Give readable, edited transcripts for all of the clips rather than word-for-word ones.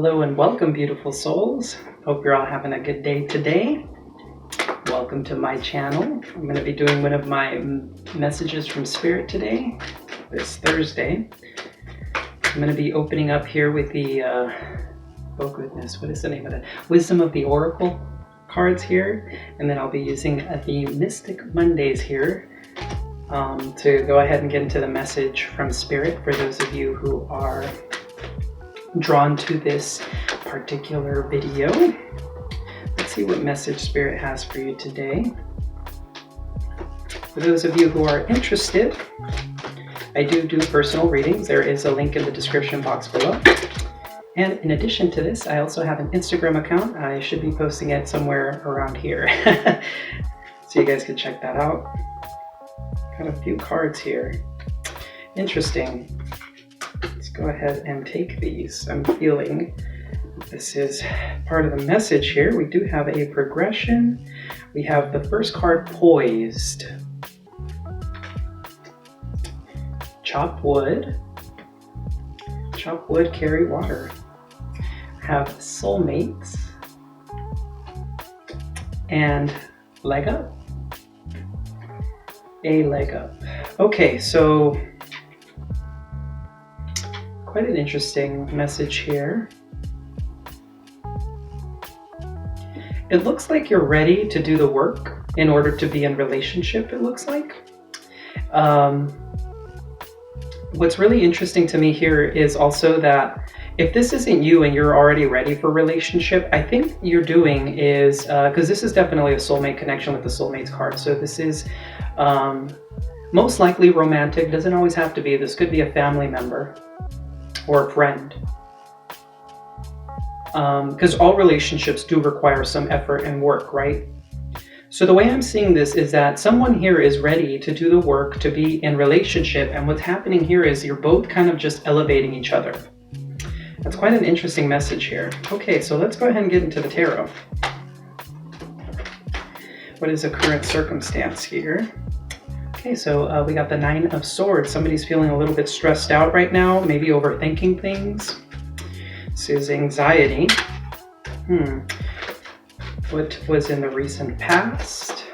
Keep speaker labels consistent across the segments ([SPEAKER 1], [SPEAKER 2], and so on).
[SPEAKER 1] Hello and welcome, beautiful souls. Hope you're all having a good day today. Welcome to my channel. I'm going to be doing one of my messages from Spirit today, this Thursday. I'm going to be opening up here with the, oh goodness, what is the name of it? Wisdom of the Oracle cards here. And then I'll be using the Mystic Mondays here to go ahead and get into the message from Spirit for those of you who are drawn to this particular video. Let's see what message Spirit has for you today. For those of you who are interested, I do personal readings. There is a link in the description box below. And in addition to this, I also have an Instagram account. I should be posting it somewhere around here. So you guys can check that out. Got a few cards here. Interesting. Let's go ahead and take these. I'm feeling this is part of the message here. We do have a progression. We have the first card, Poised. Chop wood. Chop wood, carry water. Have soulmates. And leg up. A leg up. Okay, so quite an interesting message here. It looks like you're ready to do the work in order to be in relationship, it looks like. What's really interesting to me here is also that if this isn't you and you're already ready for relationship, I think you're doing is, because this is definitely a soulmate connection with the soulmates card. So this is most likely romantic, doesn't always have to be. This could be a family member or a friend. Because all relationships do require some effort and work, right? So the way I'm seeing this is that someone here is ready to do the work to be in relationship, and what's happening here is you're both kind of just elevating each other. That's quite an interesting message here. Okay, so let's go ahead and get into the tarot. What is the current circumstance here? Okay, so we got the Nine of Swords. Somebody's feeling a little bit stressed out right now, maybe overthinking things. This is anxiety. What was in the recent past?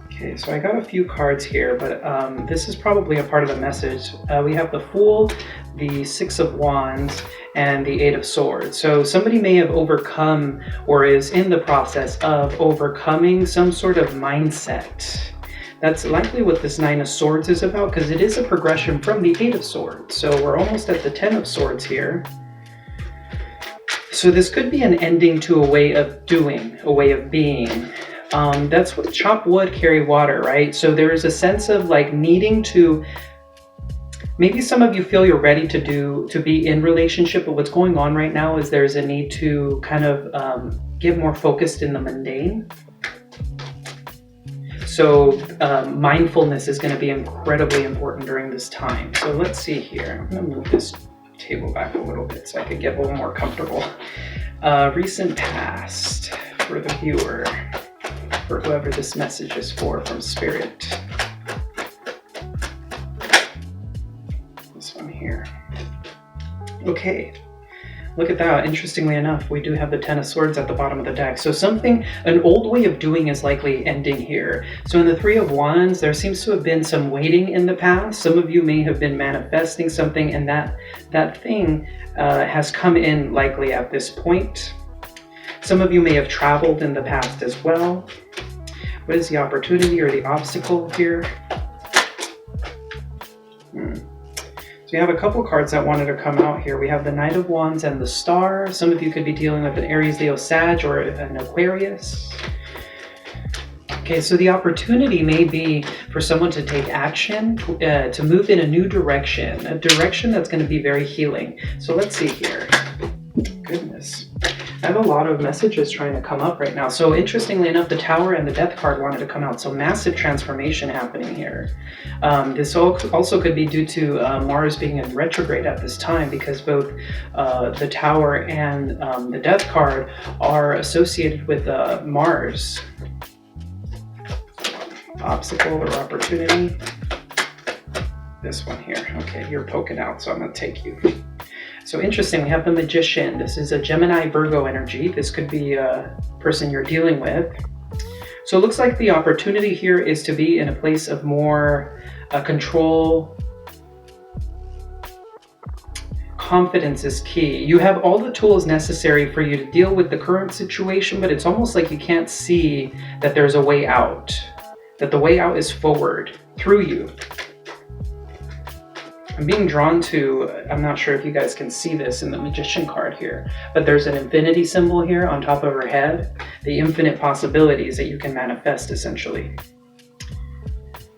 [SPEAKER 1] Okay, so I got a few cards here, but this is probably a part of the message. We have the Fool, the Six of Wands, and the Eight of Swords. So somebody may have overcome or is in the process of overcoming some sort of mindset. That's likely what this Nine of Swords is about, because it is a progression from the Eight of Swords. So we're almost at the Ten of Swords here. So this could be an ending to a way of doing, a way of being. That's what chop wood, carry water, right? So there is a sense of like needing to, maybe some of you feel you're ready to be in relationship, but what's going on right now is there's a need to kind of get more focused in the mundane. So mindfulness is going to be incredibly important during this time. So let's see here. I'm going to move this table back a little bit so I can get a little more comfortable. Recent past for the viewer, for whoever this message is for from Spirit. This one here. Okay. Look at that. Interestingly enough, we do have the Ten of Swords at the bottom of the deck. So something, an old way of doing is likely ending here. So in the Three of Wands, there seems to have been some waiting in the past. Some of you may have been manifesting something, and that thing has come in likely at this point. Some of you may have traveled in the past as well. What is the opportunity or the obstacle here? So we have a couple cards that wanted to come out here. We have the Knight of Wands and the Star. Some of you could be dealing with an Aries, Leo, Sag, or an Aquarius. Okay, so the opportunity may be for someone to take action, to move in a new direction, a direction that's going to be very healing. So let's see here. Goodness. I have a lot of messages trying to come up right now. So interestingly enough, the Tower and the Death card wanted to come out. So massive transformation happening here. This also could be due to Mars being in retrograde at this time, because both the Tower and the Death card are associated with Mars. Obstacle or opportunity. This one here. Okay, you're poking out, so I'm going to take you. So interesting, we have the Magician. This is a Gemini Virgo energy. This could be a person you're dealing with. So it looks like the opportunity here is to be in a place of more control. Confidence is key. You have all the tools necessary for you to deal with the current situation, but it's almost like you can't see that there's a way out, that the way out is forward through you. I'm being drawn to, I'm not sure if you guys can see this in the Magician card here, but there's an infinity symbol here on top of her head, the infinite possibilities that you can manifest essentially.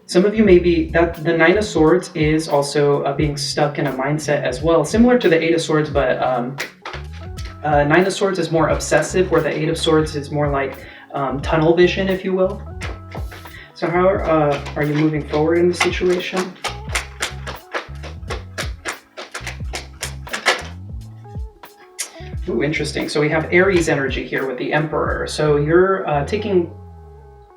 [SPEAKER 1] Some of you may be, that the Nine of Swords is also being stuck in a mindset as well, similar to the Eight of Swords, but Nine of Swords is more obsessive, where the Eight of Swords is more like tunnel vision, if you will. So how are you moving forward in the situation? Ooh, interesting. So we have Aries energy here with the Emperor. So you're taking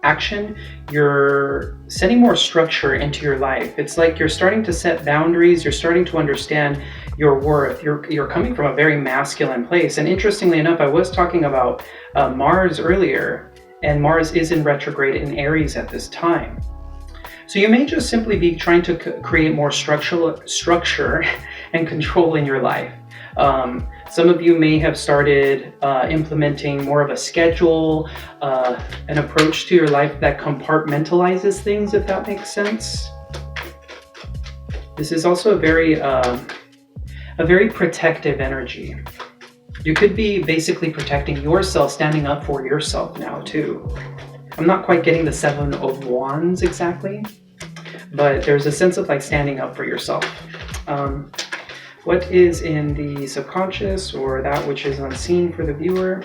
[SPEAKER 1] action, you're setting more structure into your life. It's like you're starting to set boundaries, you're starting to understand your worth. You're coming from a very masculine place. And interestingly enough, I was talking about Mars earlier, and Mars is in retrograde in Aries at this time. So you may just simply be trying to create more structure and control in your life. Some of you may have started implementing more of a schedule, an approach to your life that compartmentalizes things, if that makes sense. This is also a very protective energy. You could be basically protecting yourself, standing up for yourself now too. I'm not quite getting the Seven of Wands exactly, but there's a sense of like standing up for yourself. What is in the subconscious, or that which is unseen for the viewer?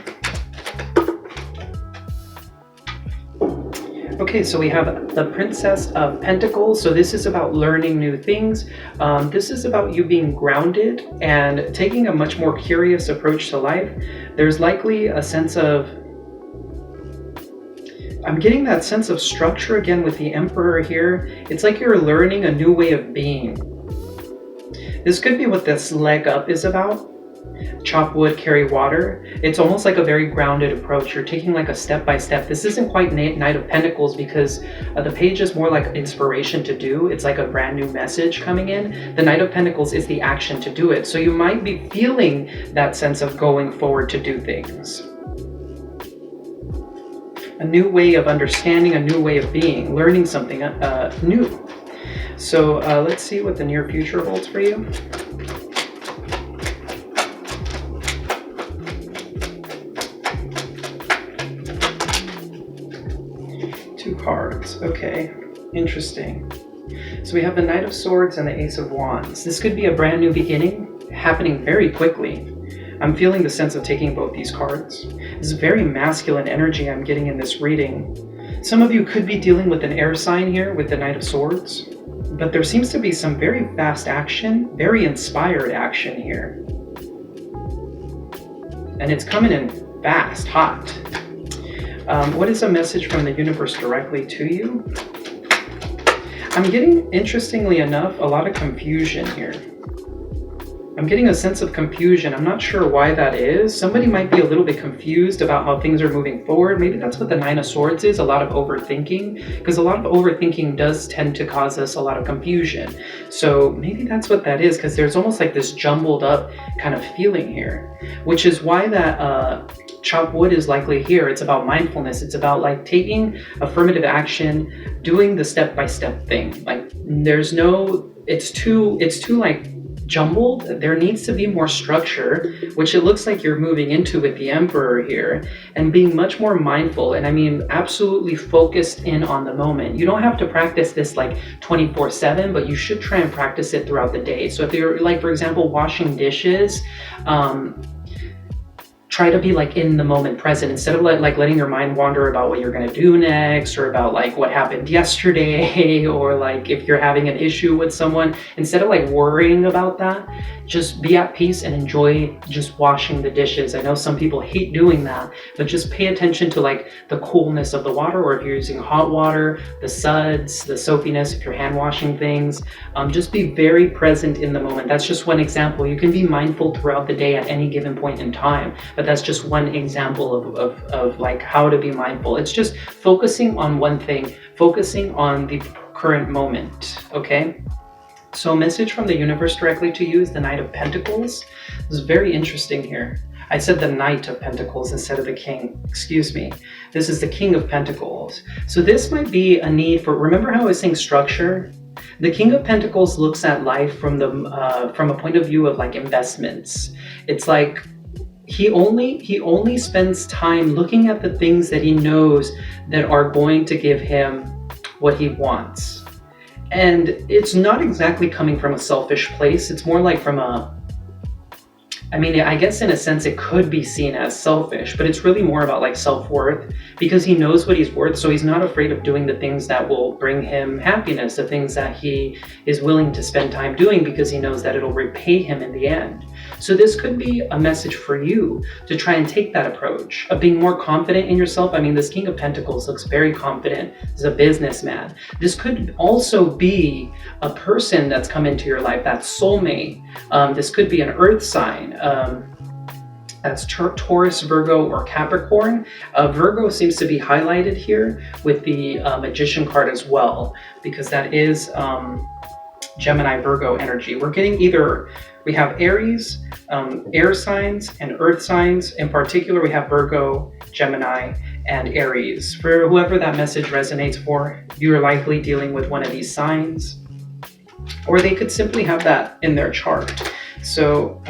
[SPEAKER 1] Okay, so we have the Princess of Pentacles. So this is about learning new things. This is about you being grounded and taking a much more curious approach to life. There's likely a sense of, I'm getting that sense of structure again with the Emperor here. It's like you're learning a new way of being. This could be what this leg up is about. Chop wood, carry water. It's almost like a very grounded approach. You're taking like a step by step. This isn't quite Knight of Pentacles, because the page is more like inspiration to do. It's like a brand new message coming in. The Knight of Pentacles is the action to do it. So you might be feeling that sense of going forward to do things. A new way of understanding, a new way of being, learning something new. So let's see what the near future holds for you. Two cards. Okay, interesting. So we have the Knight of Swords and the Ace of Wands. This could be a brand new beginning happening very quickly. I'm feeling the sense of taking both these cards. This is very masculine energy I'm getting in this reading. Some of you could be dealing with an air sign here with the Knight of Swords. But there seems to be some very fast action, very inspired action here. And it's coming in fast, hot. What is a message from the universe directly to you? I'm getting, interestingly enough, a lot of confusion here. I'm getting a sense of confusion. I'm not sure why that is. Somebody might be a little bit confused about how things are moving forward. Maybe that's what the Nine of Swords is, a lot of overthinking, because a lot of overthinking does tend to cause us a lot of confusion. So maybe that's what that is, because there's almost like this jumbled up kind of feeling here, which is why that chop wood is likely here. It's about mindfulness. It's about like taking affirmative action, doing the step-by-step thing. Like there's no, it's too like jumbled. There needs to be more structure, which it looks like you're moving into with the Emperor here, and being much more mindful. And I mean, absolutely focused in on the moment. You don't have to practice this like 24/7, but you should try and practice it throughout the day. So if you're like, for example, washing dishes, try to be like in the moment present instead of like letting your mind wander about what you're going to do next, or about like what happened yesterday, or like if you're having an issue with someone. Instead of like worrying about that, just be at peace and enjoy just washing the dishes. I know some people hate doing that, but just pay attention to like the coolness of the water, or if you're using hot water, the suds, the soapiness, if you're hand washing things. Just be very present in the moment. That's just one example. You can be mindful throughout the day at any given point in time, but that's just one example of like how to be mindful. It's just focusing on one thing, focusing on the current moment, okay? So a message from the universe directly to you is the Knight of Pentacles. This is very interesting here. I said the Knight of Pentacles instead of the King. Excuse me. This is the King of Pentacles. So this might be a need for, remember how I was saying structure? The King of Pentacles looks at life from a point of view of like investments. It's like he only spends time looking at the things that he knows that are going to give him what he wants. And it's not exactly coming from a selfish place. It's more like from a, I mean, I guess in a sense it could be seen as selfish, but it's really more about like self-worth, because he knows what he's worth. So he's not afraid of doing the things that will bring him happiness, the things that he is willing to spend time doing, because he knows that it'll repay him in the end. So this could be a message for you to try and take that approach of being more confident in yourself. I mean, this King of Pentacles looks very confident as a businessman. This could also be a person that's come into your life, that soulmate. This could be an earth sign. That's Taurus, Virgo, or Capricorn. Virgo seems to be highlighted here with the Magician card as well, because that is Gemini, Virgo energy. We're getting either, we have Aries, air signs, and earth signs. In particular, we have Virgo, Gemini, and Aries. For whoever that message resonates for, you're likely dealing with one of these signs, or they could simply have that in their chart. So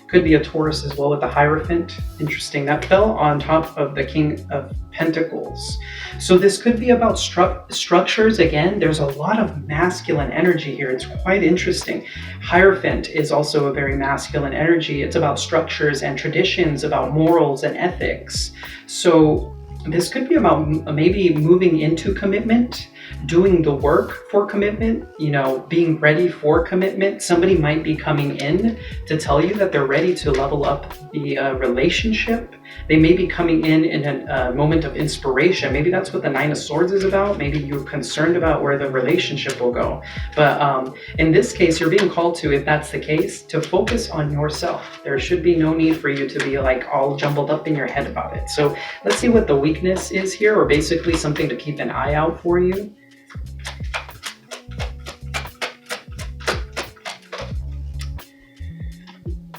[SPEAKER 1] could be a Taurus as well with the Hierophant. Interesting, that fell on top of the King of Pentacles. So this could be about structures. Again, there's a lot of masculine energy here. It's quite interesting. Hierophant is also a very masculine energy. It's about structures and traditions, about morals and ethics. So this could be about maybe moving into commitment, doing the work for commitment, you know, being ready for commitment. Somebody might be coming in to tell you that they're ready to level up the relationship. They may be coming in a moment of inspiration. Maybe that's what the Nine of Swords is about. Maybe you're concerned about where the relationship will go. But in this case, you're being called to, if that's the case, to focus on yourself. There should be no need for you to be like all jumbled up in your head about it. So let's see what the weakness is here, or basically something to keep an eye out for you.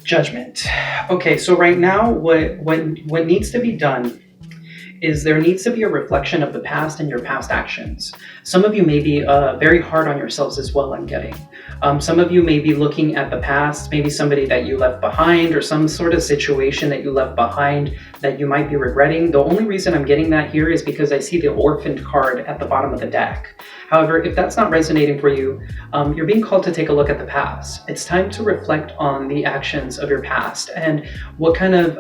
[SPEAKER 1] Judgment. Okay, so right now what needs to be done is there needs to be a reflection of the past and your past actions. Some of you may be very hard on yourselves as well, I'm getting. Some of you may be looking at the past, maybe somebody that you left behind, or some sort of situation that you left behind that you might be regretting. The only reason I'm getting that here is because I see the Orphaned card at the bottom of the deck. However, if that's not resonating for you, you're being called to take a look at the past. It's time to reflect on the actions of your past and what kind of,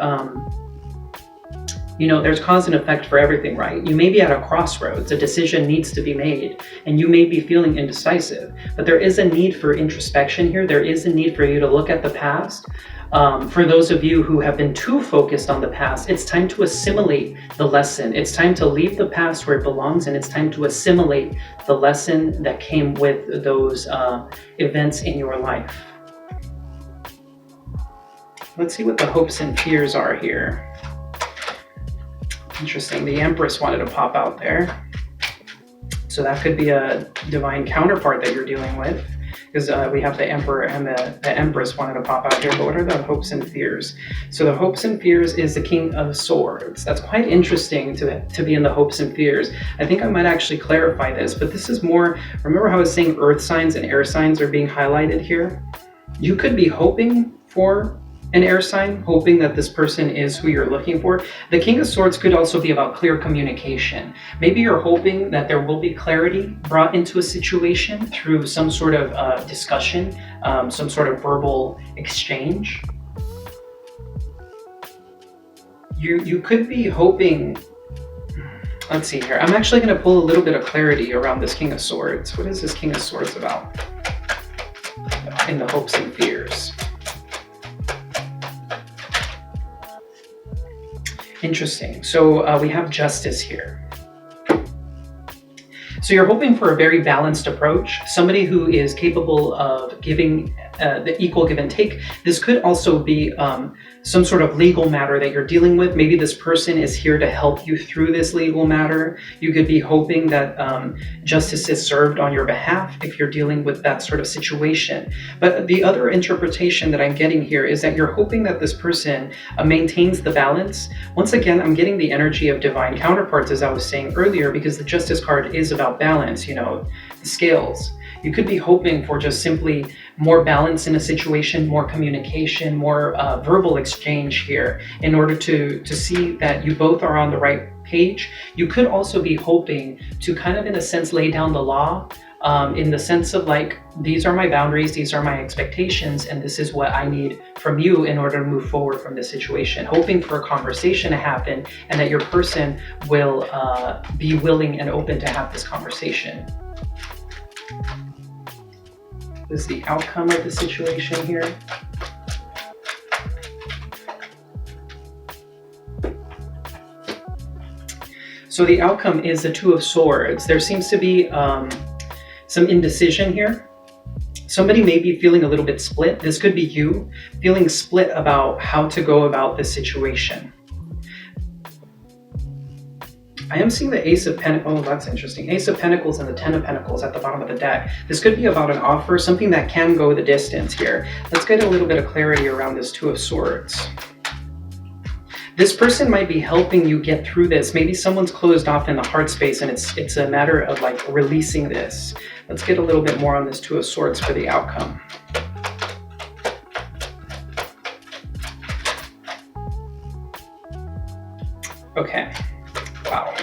[SPEAKER 1] you know, there's cause and effect for everything, right? You may be at a crossroads, a decision needs to be made, and you may be feeling indecisive, but there is a need for introspection here. There is a need for you to look at the past. For those of you who have been too focused on the past, it's time to assimilate the lesson. It's time to leave the past where it belongs, and it's time to assimilate the lesson that came with those events in your life. Let's see what the hopes and fears are here. Interesting, the Empress wanted to pop out there. So that could be a divine counterpart that you're dealing with, because we have the Emperor and the Empress wanted to pop out here. But what are the hopes and fears? So the hopes and fears is the King of Swords. That's quite interesting to be in the hopes and fears. I think I might actually clarify this, but this is more, remember how I was saying earth signs and air signs are being highlighted here? You could be hoping for an air sign, hoping that this person is who you're looking for. The King of Swords could also be about clear communication. Maybe you're hoping that there will be clarity brought into a situation through some sort of discussion, some sort of verbal exchange. You could be hoping, let's see here. I'm actually going to pull a little bit of clarity around this King of Swords. What is this King of Swords about? In the hopes and fears. Interesting. So we have justice here. So you're hoping for a very balanced approach, somebody who is capable of giving the equal give and take. This could also be some sort of legal matter that you're dealing with. Maybe this person is here to help you through this legal matter. You could be hoping that justice is served on your behalf if you're dealing with that sort of situation. But the other interpretation that I'm getting here is that you're hoping that this person maintains the balance. Once again, I'm getting the energy of divine counterparts, as I was saying earlier, because the Justice card is about balance, you know, the scales. You could be hoping for just simply more balance in a situation, more communication, more verbal exchange here in order to see that you both are on the right page. You could also be hoping to kind of, in a sense, lay down the law in the sense of like, these are my boundaries, these are my expectations, and this is what I need from you in order to move forward from this situation. Hoping for a conversation to happen and that your person will be willing and open to have this conversation. This is the outcome of the situation here. So the outcome is the Two of Swords. There seems to be some indecision here. Somebody may be feeling a little bit split. This could be you feeling split about how to go about this situation. I am seeing the Ace of Pentacles. Oh, that's interesting. Ace of Pentacles and the Ten of Pentacles at the bottom of the deck. This could be about an offer, something that can go the distance here. Let's get a little bit of clarity around this Two of Swords. This person might be helping you get through this. Maybe someone's closed off in the heart space and it's a matter of like releasing this. Let's get a little bit more on this Two of Swords for the outcome. Okay. Wow.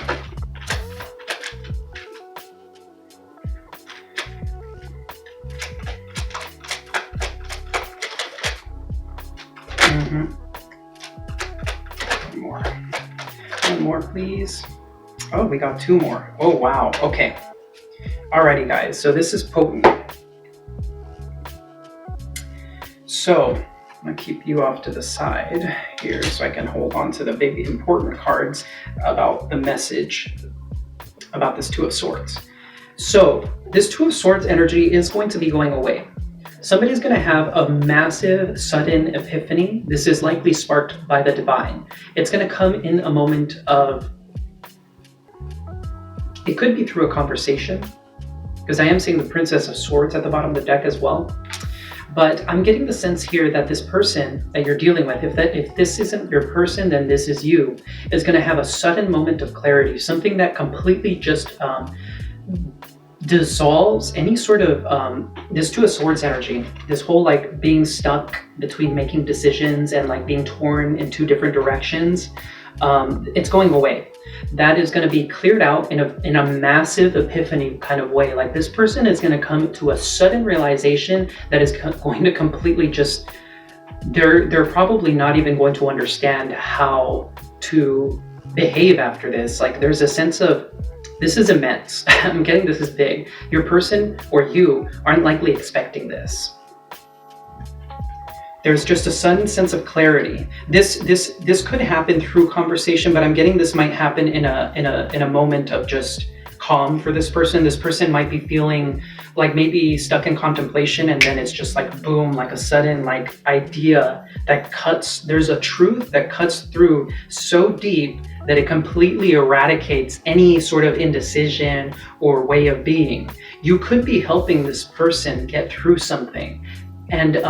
[SPEAKER 1] One more, please. Oh, we got two more. Oh, wow. Okay. Alrighty, guys. So this is potent. So I'm going to keep you off to the side here so I can hold on to the big important cards about the message about this Two of Swords. So this Two of Swords energy is going to be going away. Somebody's going to have a massive, sudden epiphany. This is likely sparked by the divine. It's going to come in a moment of, it could be through a conversation, because I am seeing the Princess of Swords at the bottom of the deck as well. But I'm getting the sense here that this person that you're dealing with, if this isn't your person, then this is you, is going to have a sudden moment of clarity, something that completely just dissolves any sort of this Two of Swords energy, this whole like being stuck between making decisions and like being torn in two different directions. It's going away. That is going to be cleared out in a massive epiphany kind of way. Like this person is going to come to a sudden realization that is going to completely just, they're probably not even going to understand how to behave after this. Like there's a sense of, this is immense. I'm getting this is big. Your person or you aren't likely expecting this. There's just a sudden sense of clarity. This could happen through conversation, but I'm getting this might happen in a moment of just calm for this person. This person might be feeling like maybe stuck in contemplation, and then it's just like boom, like a sudden like idea that cuts, there's a truth that cuts through so deep that it completely eradicates any sort of indecision or way of being. You could be helping this person get through something, and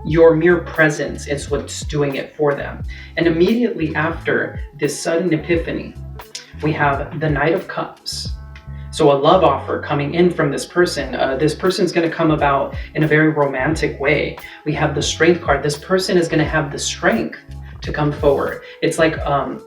[SPEAKER 1] your mere presence is what's doing it for them. And immediately after this sudden epiphany, we have the Knight of Cups. So a love offer coming in from this person. This person's going to come about in a very romantic way. We have the Strength card. This person is going to have the strength to come forward. It's like,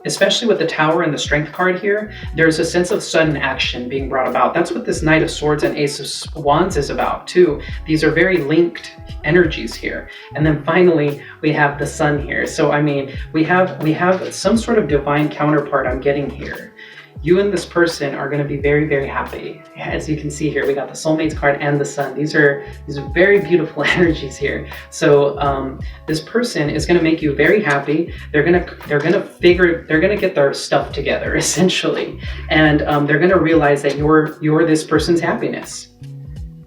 [SPEAKER 1] especially with the Tower and the Strength card here, there's a sense of sudden action being brought about. That's what this Knight of Swords and Ace of Wands is about too. These are very linked energies here. And then finally, we have the Sun here. So I mean, we have some sort of divine counterpart I'm getting here. You and this person are going to be very, very happy. As you can see here, we got the Soulmates card and the Sun. These are very beautiful energies here. So this person is going to make you very happy. They're going to get their stuff together essentially, and they're going to realize that you're this person's happiness.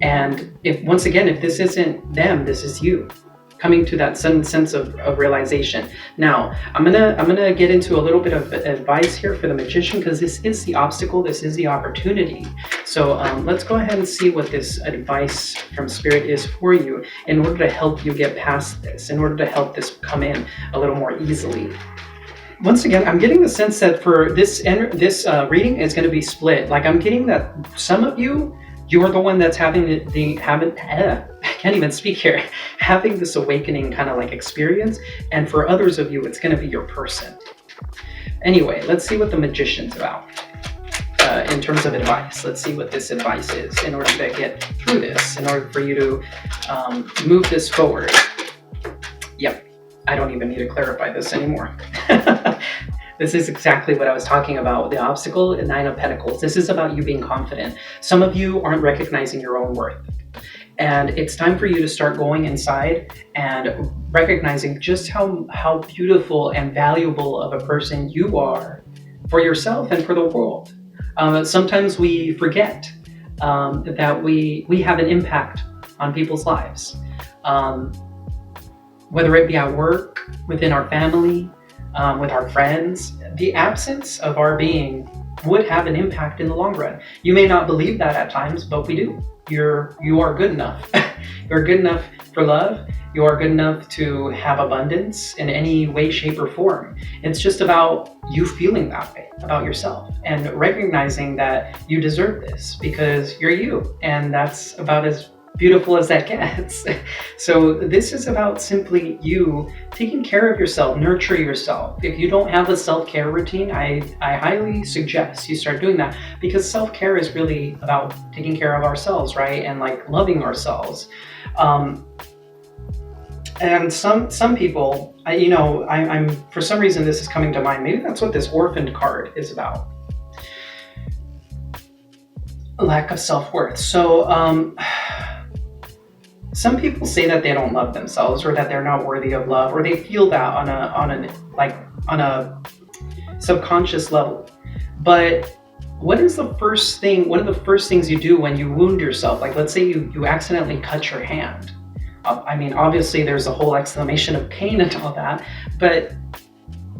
[SPEAKER 1] And if this isn't them, this is you. Coming to that sudden sense of realization. Now, I'm gonna get into a little bit of advice here for the Magician, because this is the obstacle, this is the opportunity. So let's go ahead and see what this advice from Spirit is for you in order to help you get past this, in order to help this come in a little more easily. Once again, I'm getting the sense that for this reading is going to be split. Like, I'm getting that some of you're the one that's having I can't even speak here, having this awakening kind of like experience, and for others of you, it's going to be your person. Anyway, let's see what the Magician's about in terms of advice. Let's see what this advice is in order to get through this, in order for you to move this forward. Yep, I don't even need to clarify this anymore. This is exactly what I was talking about with the obstacle and Nine of Pentacles. This is about you being confident. Some of you aren't recognizing your own worth. And it's time for you to start going inside and recognizing just how beautiful and valuable of a person you are for yourself and for the world. Sometimes we forget that we have an impact on people's lives. Whether it be at work, within our family, with our friends, the absence of our being would have an impact in the long run. You may not believe that at times, but we do. You are good enough. You're good enough for love. You are good enough to have abundance in any way, shape, or form. It's just about you feeling that way about yourself and recognizing that you deserve this because you're you, and that's about as beautiful as that gets. So this is about simply you taking care of yourself, nurture yourself. If you don't have a self-care routine, I highly suggest you start doing that, because self-care is really about taking care of ourselves, right? And like loving ourselves. And some people, I'm for some reason this is coming to mind. Maybe that's what this Orphaned card is about. Lack of self-worth. So some people say that they don't love themselves, or that they're not worthy of love, or they feel that on a subconscious level. But what is the first thing? One of the first things you do when you wound yourself? Like, let's say you accidentally cut your hand. I mean, obviously there's a whole exclamation of pain and all that, but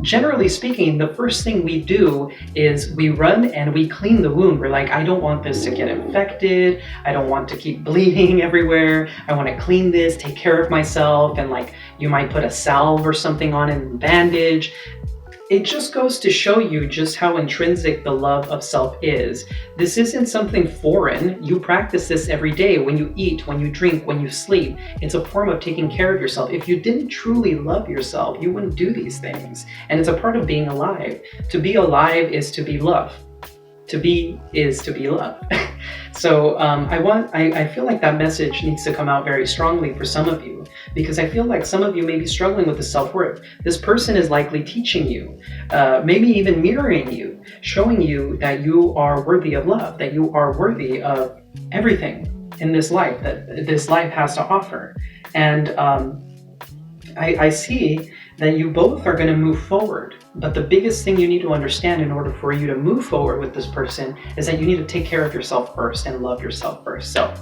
[SPEAKER 1] generally speaking, the first thing we do is we run and we clean the wound. We're like, I don't want this to get infected. I don't want to keep bleeding everywhere. I want to clean this, take care of myself. And like, you might put a salve or something on it and bandage. It just goes to show you just how intrinsic the love of self is. This isn't something foreign. You practice this every day when you eat, when you drink, when you sleep. It's a form of taking care of yourself. If you didn't truly love yourself, you wouldn't do these things. And it's a part of being alive. To be alive is to be love. To be is to be loved. So I feel like that message needs to come out very strongly for some of you, because I feel like some of you may be struggling with the self-worth. This person is likely teaching you, maybe even mirroring you, showing you that you are worthy of love, that you are worthy of everything in this life, that this life has to offer. And I see that you both are going to move forward. But the biggest thing you need to understand in order for you to move forward with this person is that you need to take care of yourself first and love yourself first. So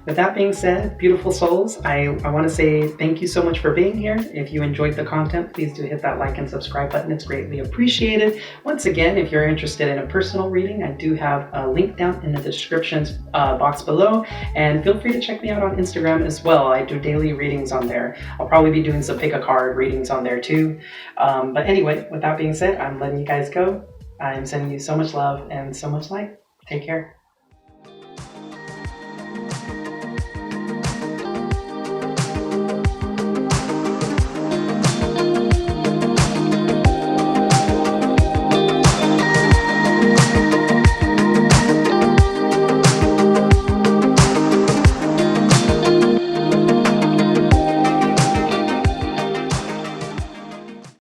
[SPEAKER 1] with that being said, beautiful souls, I want to say thank you so much for being here. If you enjoyed the content, please do hit that like and subscribe button. It's greatly appreciated. Once again, if you're interested in a personal reading, I do have a link down in the descriptions box below. And feel free to check me out on Instagram as well. I do daily readings on there. I'll probably be doing some pick a card readings on there too. But anyway, with that being said, I'm letting you guys go. I'm sending you so much love and so much light. Take care.